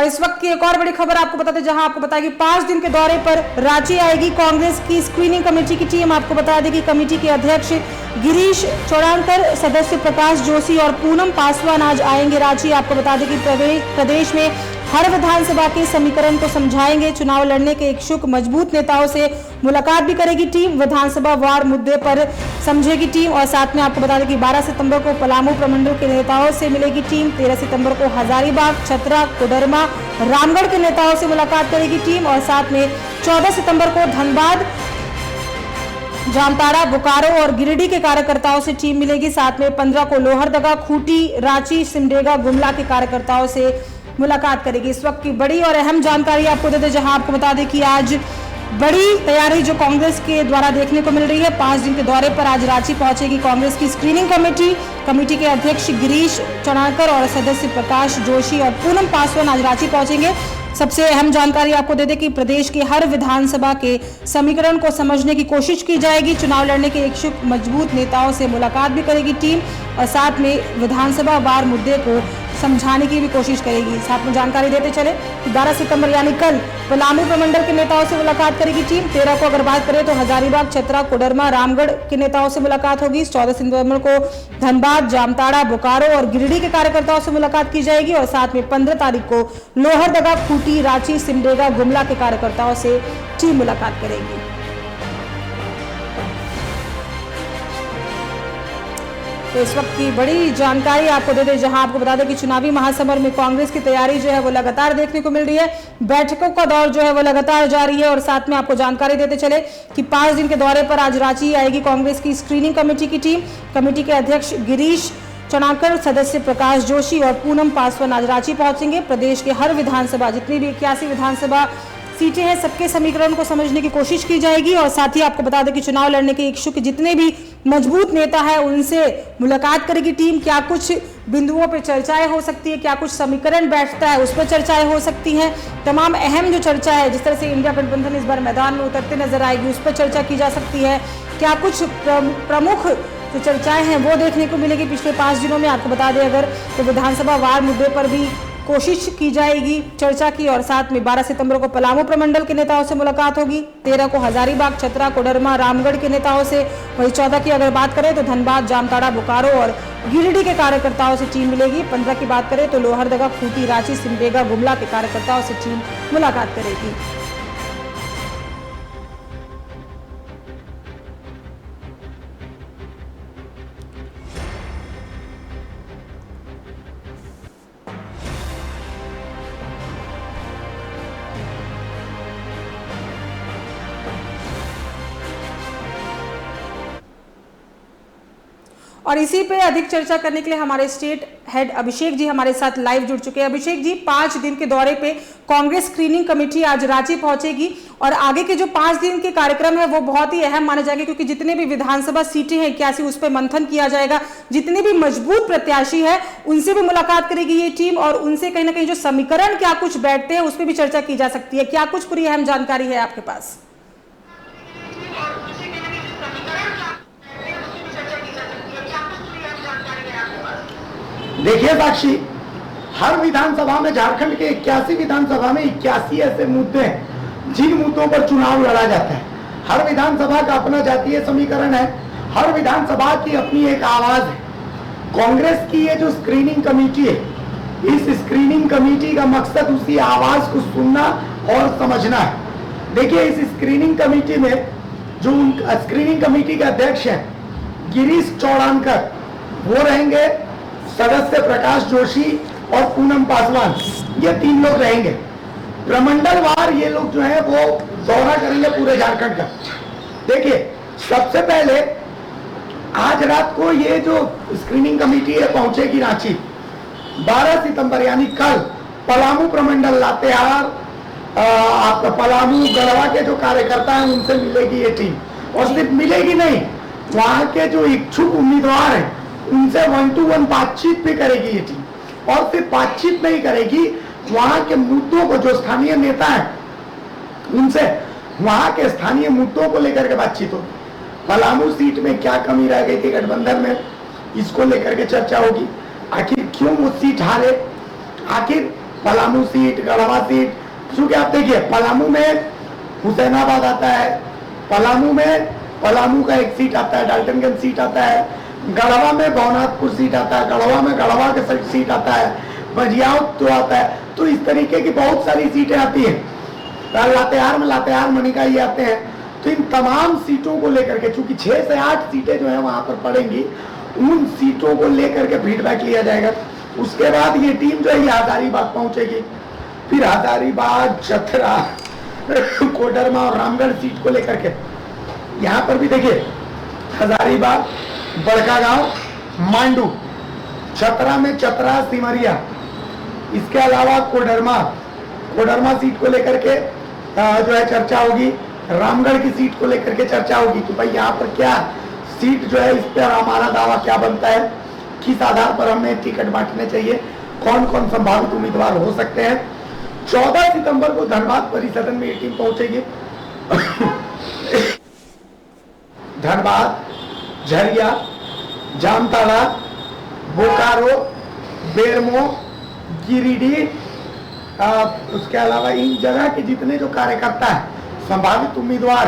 इस वक्त की एक और बड़ी खबर आपको बताते, जहां आपको बता कि 5 दिन के दौरे पर रांची आएगी कांग्रेस की स्क्रीनिंग कमेटी की टीम। आपको बता दें कि कमेटी के अध्यक्ष गिरीश चौड़ानकर, सदस्य प्रकाश जोशी और पूनम पासवान आज आएंगे रांची। आपको बता दें कि प्रदेश में हर विधानसभा के समीकरण को समझाएंगे। चुनाव लड़ने के इच्छुक मजबूत नेताओं से मुलाकात भी करेगी टीम। विधानसभा वार मुद्दे पर समझेगी टीम। और साथ में आपको बता दें कि 12 सितंबर को पलामू प्रमंडल के नेताओं से मिलेगी टीम। 13 सितंबर को हजारीबाग, छतरा, कोडरमा, रामगढ़ के नेताओं से मुलाकात करेगी टीम। और साथ में 14 सितंबर को धनबाद, जामताड़ा, बोकारो और गिरिडीह के कार्यकर्ताओं से टीम मिलेगी। साथ में 15 को लोहरदगा, खूंटी, रांची, सिमडेगा, गुमला के कार्यकर्ताओं से मुलाकात करेगी। इस वक्त की बड़ी और अहम जानकारी आपको दे दें, जहां आपको बता दें कि आज बड़ी तैयारी जो कांग्रेस के द्वारा देखने को मिल रही है। 5 दिन के दौरे पर आज रांची पहुंचेगी कांग्रेस की स्क्रीनिंग कमेटी। कमेटी के अध्यक्ष गिरीश चौड़ानकर और सदस्य प्रकाश जोशी और पूनम पासवान आज रांची पहुंचेंगे। सबसे अहम जानकारी आपको दे दें कि प्रदेश के हर विधानसभा के समीकरण को समझने की कोशिश की जाएगी। चुनाव लड़ने के इच्छुक मजबूत नेताओं से मुलाकात भी करेगी टीम और साथ में विधानसभा वार मुद्दे को समझाने की भी कोशिश करेगी। साथ में जानकारी देते चले कि 12 सितंबर यानी कल पलामू प्रमंडल के नेताओं से मुलाकात करेगी टीम। 13 को अगर बात करें तो हजारीबाग, छतरा, कोडरमा, रामगढ़ के नेताओं से मुलाकात होगी। 14 सितंबर को धनबाद, जामताड़ा, बोकारो और गिरिडीह के कार्यकर्ताओं से मुलाकात की जाएगी। और साथ में 15 तारीख को लोहरदगा, खूंटी, रांची, सिमडेगा, गुमला के कार्यकर्ताओं से टीम मुलाकात करेगी। तो इस वक्त की बड़ी जानकारी आपको दे दें, जहां आपको बता दें कि चुनावी महासमर में कांग्रेस की तैयारी जो है वो लगातार देखने को मिल रही है। बैठकों का दौर जो है वो लगातार जारी है। और साथ में आपको जानकारी देते चले कि 5 दिन के दौरे पर आज रांची आएगी कांग्रेस की स्क्रीनिंग कमेटी की टीम। कमेटी के अध्यक्ष गिरीश चौड़ानकर, सदस्य प्रकाश जोशी और पूनम पासवान आज रांची पहुंचेंगे। प्रदेश के हर विधानसभा, जितनी भी 81 विधानसभा सीटें हैं, सबके समीकरण को समझने की कोशिश की जाएगी। और साथ ही आपको बता दें कि चुनाव लड़ने के इच्छुक जितने भी मजबूत नेता है उनसे मुलाकात करेगी टीम। क्या कुछ बिंदुओं पर चर्चाएं हो सकती है, क्या कुछ समीकरण बैठता है उस पर चर्चाएं हो सकती हैं। तमाम अहम जो चर्चा है, जिस तरह से इंडिया गठबंधन इस बार मैदान में उतरते नजर आएगी, उस पर चर्चा की जा सकती है। क्या कुछ प्रमुख जो चर्चाएं हैं वो देखने को मिलेगी पिछले 5 दिनों में। आपको बता दें अगर तो विधानसभा वार मुद्दे पर भी कोशिश की जाएगी चर्चा की। और साथ में 12 सितंबर को पलामू प्रमंडल के नेताओं से मुलाकात होगी। 13 को हजारीबाग, छतरा, कोडरमा, रामगढ़ के नेताओं से। वही 14 की अगर बात करें तो धनबाद, जामताड़ा, बोकारो और गिरिडीह के कार्यकर्ताओं से टीम मिलेगी। 15 की बात करें तो लोहरदगा, खूंटी, रांची, सिमडेगा, गुमला के कार्यकर्ताओं से टीम मुलाकात करेगी। और इसी पे अधिक चर्चा करने के लिए हमारे स्टेट हेड अभिषेक जी हमारे साथ लाइव जुड़ चुके हैं। अभिषेक जी, 5 दिन के दौरे पे कांग्रेस स्क्रीनिंग कमेटी आज रांची पहुंचेगी और आगे के जो 5 दिन के कार्यक्रम है वो बहुत ही अहम माने जाएंगे, क्योंकि जितने भी विधानसभा सीटें हैं 81 उस पर मंथन किया जाएगा। जितने भी मजबूत प्रत्याशी है उनसे भी मुलाकात करेगी ये टीम और उनसे कहीं ना कहीं जो समीकरण क्या कुछ बैठते हैं उस पर भी चर्चा की जा सकती है। क्या कुछ पूरी अहम जानकारी है आपके पास? देखिए साक्षी, हर विधानसभा में, झारखंड के 81 विधानसभा में 81 ऐसे मुद्दे हैं जिन मुद्दों पर चुनाव लड़ा जाता है। हर विधानसभा का अपना जातीय समीकरण है, हर विधानसभा की अपनी एक आवाज है। कांग्रेस की ये जो स्क्रीनिंग कमेटी है, इस स्क्रीनिंग कमेटी का मकसद उसी आवाज को सुनना और समझना है। देखिए, इस स्क्रीनिंग कमेटी में जो स्क्रीनिंग कमेटी के अध्यक्ष हैं गिरीश चौड़ानकर, वो रहेंगे। सदस्य प्रकाश जोशी और पूनम पासवान, ये 3 लोग रहेंगे। प्रमंडलवार ये लोग जो है वो दौरा करेंगे पूरे झारखंड का। देखिए, सबसे पहले आज रात को ये जो स्क्रीनिंग कमेटी है पहुंचेगी रांची। 12 सितंबर यानी कल पलामू प्रमंडल, लातेहार, आपका पलामू, गढ़वा के जो कार्यकर्ता हैं उनसे मिलेगी ये टीम। और सिर्फ मिलेगी नहीं, वहां के जो इच्छुक उम्मीदवार हैं उनसे 1-to-1 बातचीत भी करेगी ये टीम। और सिर्फ बातचीत नहीं करेगी, वहां के मुद्दों को, जो स्थानीय नेता हैं उनसे वहां के स्थानीय मुद्दों को लेकर के बातचीत होगी। पलामू सीट में क्या कमी रह गई थी गठबंधन में, इसको लेकर के चर्चा होगी। आखिर क्यों वो सीट हारे, आखिर पलामू सीट, गढ़वा सीट, क्योंकि आप देखिए पलामू में हुसैनाबाद आता है, पलामू का एक सीट आता है, डाल्टनगंज सीट आता है, गढ़वा में भवनाथपुर सीट आता है, गढ़वा में गढ़वा का सीट आता है, बजियाव तो आता है। तो इस तरीके की बहुत सारी सीटें आती हैं। लातेहार में लातेहार मणिकाई आते हैं। तो इन तमाम सीटों को लेकर के, चूंकि 6 से 8 सीटें जो है वहां पर पड़ेंगी, उन सीटों को लेकर के फीडबैक लिया जाएगा। उसके बाद ये टीम जो है ये हजारीबाग पहुंचेगी, फिर हजारीबाग, चतरा, कोडरमा और रामगढ़ सीट को लेकर के यहाँ पर भी देखिए हजारीबाग, बड़कागांव, मांडू, चतरा में चतरा, सिमरिया, इसके अलावा कोडरमा सीट को लेकर के जो है चर्चा होगी, रामगढ़ की सीट को लेकर के चर्चा होगी कि भाई यहाँ पर क्या सीट जो है, इस पर हमारा दावा क्या बनता है, किस आधार पर हमें टिकट बांटने चाहिए, कौन कौन संभावित उम्मीदवार हो सकते हैं। 14 सितंबर को धनबाद परिसदन में ये टीम पहुंचेगी। धनबाद, झरिया, जामताड़ा, बोकारो, बेरमो, गिरिडीह, उसके अलावा इन जगह के जितने जो कार्यकर्ता है, संभावित उम्मीदवार,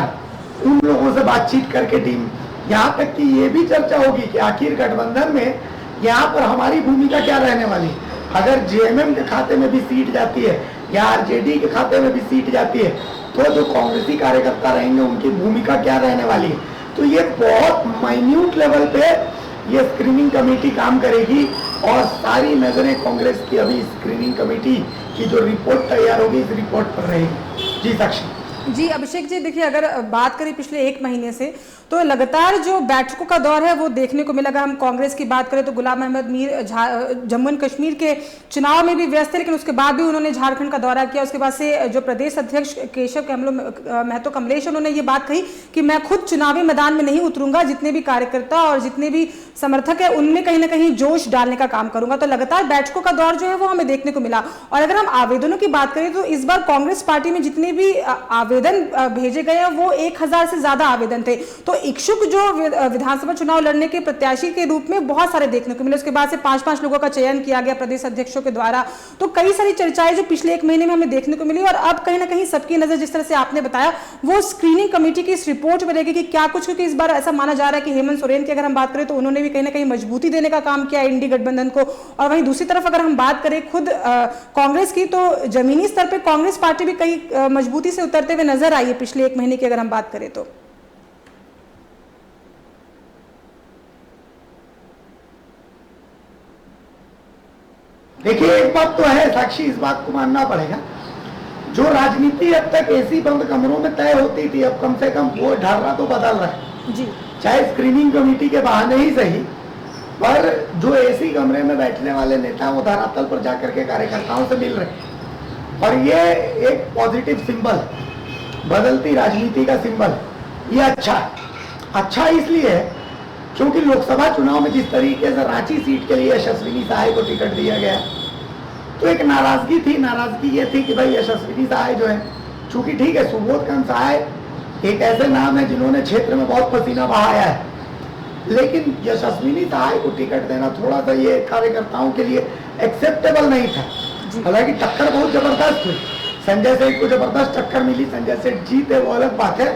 उन लोगों से बातचीत करके टीम, यहाँ तक कि ये भी चर्चा होगी कि आखिर गठबंधन में यहाँ पर हमारी भूमिका क्या रहने वाली है। अगर जेएमएम के खाते में भी सीट जाती है या आरजेडी के खाते में भी सीट जाती है, तो जो कांग्रेसी कार्यकर्ता रहेंगे उनकी भूमिका क्या रहने वाली है। तो ये बहुत माइन्यूट लेवल पे ये स्क्रीनिंग कमेटी काम करेगी और सारी नजरें कांग्रेस की अभी स्क्रीनिंग कमेटी की जो रिपोर्ट तैयार होगी इस रिपोर्ट पर रहेगी। जी साक्षी। जी अभिषेक जी, देखिए अगर बात करें पिछले 1 महीने से, तो लगातार जो बैठकों का दौर है वो देखने को मिला। अगर हम कांग्रेस की बात करें तो गुलाम अहमद मीर जम्मू एंड कश्मीर के चुनाव में भी व्यस्त थे, लेकिन उसके बाद भी उन्होंने झारखंड का दौरा किया। उसके बाद से जो प्रदेश अध्यक्ष केशव महतो कमलेश, उन्होंने ये बात कही कि मैं खुद चुनावी मैदान में नहीं उतरूंगा, जितने भी कार्यकर्ता और जितने भी समर्थक है उनमें कहीं ना कहीं जोश डालने का काम करूंगा। तो लगातार बैठकों का दौर जो है वो हमें देखने को मिला। और अगर हम आवेदनों की बात करें तो इस बार कांग्रेस पार्टी में जितने भी आवेदन भेजे गए हैं वो 1000 से ज्यादा आवेदन थे। तो इच्छुक जो विधानसभा चुनाव लड़ने के प्रत्याशी के रूप में बहुत सारे देखने को मिले। उसके बाद से 5-5 लोगों का चयन किया गया प्रदेश अध्यक्षों के द्वारा। तो कई सारी चर्चाएं जो पिछले 1 महीने में हमें देखने को मिली, और अब कहीं ना कहीं सबकी नजर, जिस तरह से आपने बताया, वो स्क्रीनिंग कमेटी की इस रिपोर्ट में रहेगी कि क्या कुछ, क्योंकि इस बार ऐसा माना जा रहा है कि हेमंत सोरेन की अगर हम बात करें तो उन्होंने भी कहीं ना कहीं मजबूती देने का काम किया इंडी गठबंधन को। और वहीं दूसरी तरफ अगर हम बात करें खुद कांग्रेस की, तो जमीनी स्तर पर कांग्रेस पार्टी भी कई मजबूती से उतरते हुए नजर आई है पिछले 1 महीने की अगर हम बात करें तो। देखिए एक बात तो है साक्षी, इस बात को मानना पड़ेगा, जो राजनीति अब तक एसी बंद कमरों में तय होती थी, अब कम से कम वो ढर्रा तो बदल रहा है जी। चाहे स्क्रीनिंग कमेटी के बहाने ही सही, पर जो एसी कमरे में बैठने वाले नेता वो धरातल पर जाकर के कार्यकर्ताओं से मिल रहे हैं। और ये एक पॉजिटिव सिंबल, बदलती राजनीति का सिंबल, ये अच्छा इसलिए है क्योंकि लोकसभा चुनाव में जिस तरीके से रांची सीट के लिए यशस्विनी सहाय को टिकट दिया गया, तो एक नाराजगी थी। नाराजगी ये थी कि भाई यशस्विनी सहाय जो है, चूंकि ठीक है सुबोधकांत सहाय एक ऐसे नाम है जिन्होंने क्षेत्र में बहुत पसीना बहाया है, लेकिन यशस्विनी सहाय को टिकट देना थोड़ा सा ये कार्यकर्ताओं के लिए एक्सेप्टेबल नहीं था। हालांकि टक्कर बहुत जबरदस्त हुई, संजय सेठ को जबरदस्त टक्कर मिली, संजय सेठ जीते वो अलग बात है,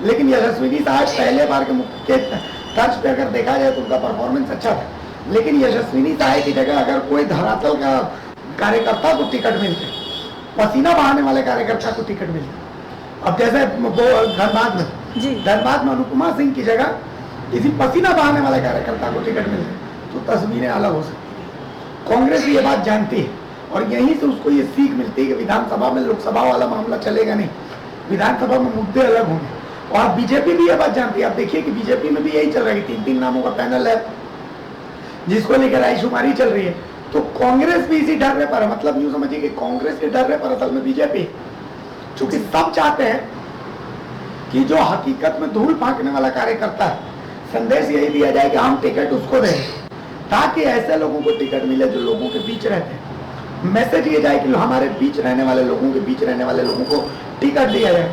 लेकिन यशस्विनी सहाय पहले बार के तर्ज पे अगर देखा जाए तो उनका परफॉर्मेंस अच्छा था। लेकिन यशस्विनी सहाय की जगह अगर कोई धरातल का कार्यकर्ता को टिकट मिलते, पसीना बहाने वाले कार्यकर्ता को टिकट मिलते, अब जैसे धनबाद में अनुपमा सिंह की जगह किसी पसीना बहाने वाले कार्यकर्ता को टिकट मिलते तो तस्वीरें अलग हो सकती है। कांग्रेस ये बात जानती है और यहीं से उसको ये सीख मिलती है कि विधानसभा में लोकसभा वाला मामला चलेगा नहीं, विधानसभा में मुद्दे अलग होंगे। और बीजेपी भी ये बात जानती है। आप देखिए कि बीजेपी में भी यही चल रहा है, 3-3 नामों का पैनल है जिसको लेकर रायशुमारी चल रही है। तो कांग्रेस भी इसी डर पर, मतलब यूं समझिए कि कांग्रेस के डर पर असल में बीजेपी, चूंकि सब चाहते हैं कि जो हकीकत में धूल फांकने वाला कार्यकर्ता है, संदेश यही दिया जाए कि हम टिकट उसको दें, ताकि ऐसे लोगों को टिकट मिले जो लोगों के बीच रहते हैं। मैसेज ये जाए कि हमारे बीच रहने वाले लोगों के बीच रहने वाले लोगों को टिकट दिया जाए।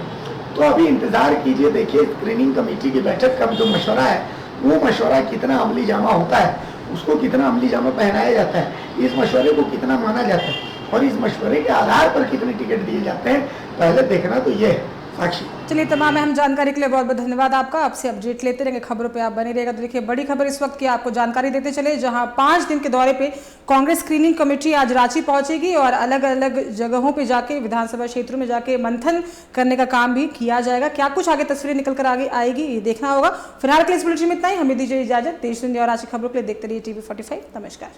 तो अभी इंतजार कीजिए, देखिए स्क्रीनिंग कमेटी की बैठक का जो मशवरा है, वो मशवरा कितना अमली जामा होता है, उसको कितना अमली जामा पहनाया जाता है, इस मशवरे को कितना माना जाता है, और इस मशवरे के आधार पर कितने टिकट दिए जाते हैं पहले देखना तो ये है। साक्षी, चलिए, तमाम अहम जानकारी के लिए बहुत बहुत धन्यवाद आपका। आपसे अपडेट लेते रहेंगे, खबरों पे आप बने रहेगा। तो देखिए, बड़ी खबर इस वक्त की आपको जानकारी देते चले, जहां 5 दिन के दौरे पे कांग्रेस स्क्रीनिंग कमेटी आज रांची पहुंचेगी और अलग अलग जगहों पे जाके विधानसभा क्षेत्रों में जाके मंथन करने का काम भी किया जाएगा। क्या कुछ आगे तस्वीरें निकल कर आगे आएगी, ये देखना होगा। फिलहाल के इस बुलेटिन में इतना ही। हमें दीजिए इजाजत। देश दुनिया और रांची खबरों के लिए देखते रहिए TV45। नमस्कार।